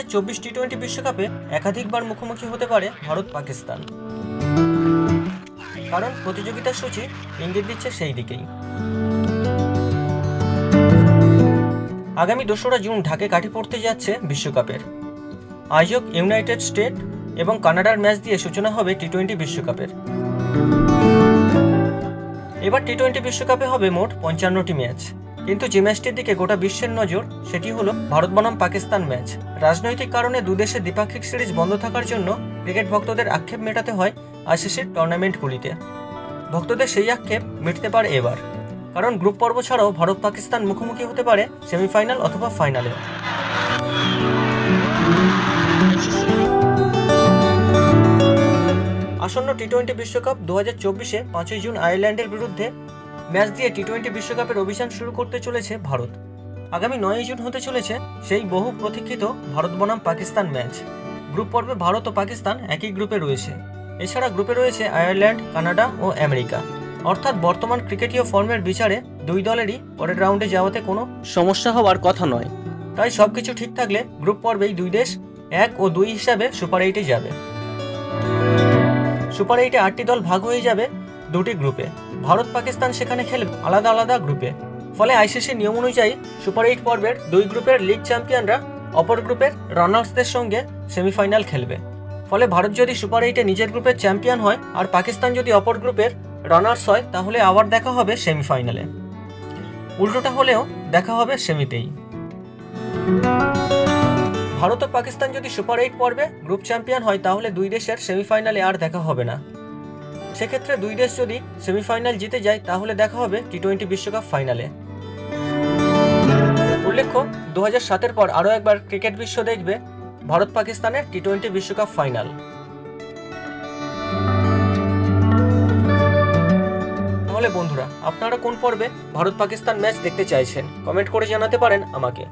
2024 টি-20 বিশ্বকাপে একাধিকবার মুখোমুখি হতে পারে ভারত পাকিস্তান, কারণ প্রতিযোগিতার সূচি ইঙ্গিত দিচ্ছে সেই দিকেই। আগামী 2রা জুন ঢাকায় কাঠি পড়তে যাচ্ছে বিশ্বকাপের। আয়োজক ইউনাইটেড স্টেট এবং কানাডার ম্যাচ দিয়ে সূচনা হবে টি-20 বিশ্বকাপের। এবার টি-20 বিশ্বকাপে হবে মোট 55টি ম্যাচ, কিন্তু যে ম্যাচটির দিকে গোটা বিশ্বের নজর সেটি হলো ভারত বনাম পাকিস্তান ম্যাচ। রাজনৈতিক কারণে দুদেশের দ্বিপাক্ষিক সিরিজ বন্ধ থাকার জন্য ক্রিকেট ভক্তদের আক্ষেপ মেটাতে হয় আইসিসির টুর্নামেন্টগুলিতে। ভক্তদের সেই আক্ষেপ মিটতে পারে এবার, কারণ গ্রুপ পর্ব ছাড়াও ভারত পাকিস্তান মুখোমুখি হতে পারে সেমিফাইনাল অথবা ফাইনালে। আসন্ন টি-20 বিশ্বকাপ 2024-এ 5ই জুন আয়ারল্যান্ডের বিরুদ্ধে ম্যাচ দিয়ে টি-20 বিশ্বকাপের অভিযান শুরু করতে চলেছে ভারত। আগামী 9ই জুন হতে চলেছে সেই বহু প্রতীক্ষিত ভারত বনাম পাকিস্তান ম্যাচ। গ্রুপ পর্বে ভারত ও পাকিস্তান একই গ্রুপে রয়েছে। এছাড়া গ্রুপে রয়েছে আয়ারল্যান্ড, কানাডা ও আমেরিকা। অর্থাৎ বর্তমান ক্রিকেটীয় ফর্মের বিচারে দুই দলেরই পরের রাউন্ডে যাওয়াতে কোনো সমস্যা হওয়ার কথা নয়। তাই সবকিছু ঠিক থাকলে গ্রুপ পর্বেই দুই দেশ 1 ও 2 হিসাবে সুপার 8-এ যাবে। সুপার 8-এ 8টি দল ভাগ হয়ে যাবে দুটি গ্রুপে। ভারত পাকিস্তান সেখানে খেলবে আলাদা আলাদা গ্রুপে। ফলে আইসিসির নিয়ম অনুযায়ী সুপার 8 পর্বের দুই গ্রুপের লিগ চ্যাম্পিয়নরা অপর গ্রুপের রানার্সদের সঙ্গে সেমিফাইনাল খেলবে। ফলে ভারত যদি সুপার 8-এ নিজের গ্রুপের চ্যাম্পিয়ন হয় আর পাকিস্তান যদি অপর গ্রুপের রানার্স হয়, তাহলে আবার দেখা হবে সেমিফাইনালে। উল্টোটা হলেও দেখা হবে সেমিতেই। ভারত ও পাকিস্তান যদি সুপার 8 পর্বে গ্রুপ চ্যাম্পিয়ন হয়, তাহলে দুই দেশের সেমিফাইনালে আর দেখা হবে না। সেক্ষেত্রে দুই দেশ যদি সেমিফাইনাল জিতে যায়, তাহলে দেখা হবে টি-20 বিশ্বকাপ ফাইনালে। উল্লেখ্য, 2007-এর পর আরও একবার ক্রিকেট বিশ্ব দেখবে ভারত পাকিস্তানের টি-20 বিশ্বকাপ ফাইনাল। তাহলে বন্ধুরা, আপনারা কোন পর্বে ভারত পাকিস্তান ম্যাচ দেখতে চাইছেন কমেন্ট করে জানাতে পারেন আমাকে।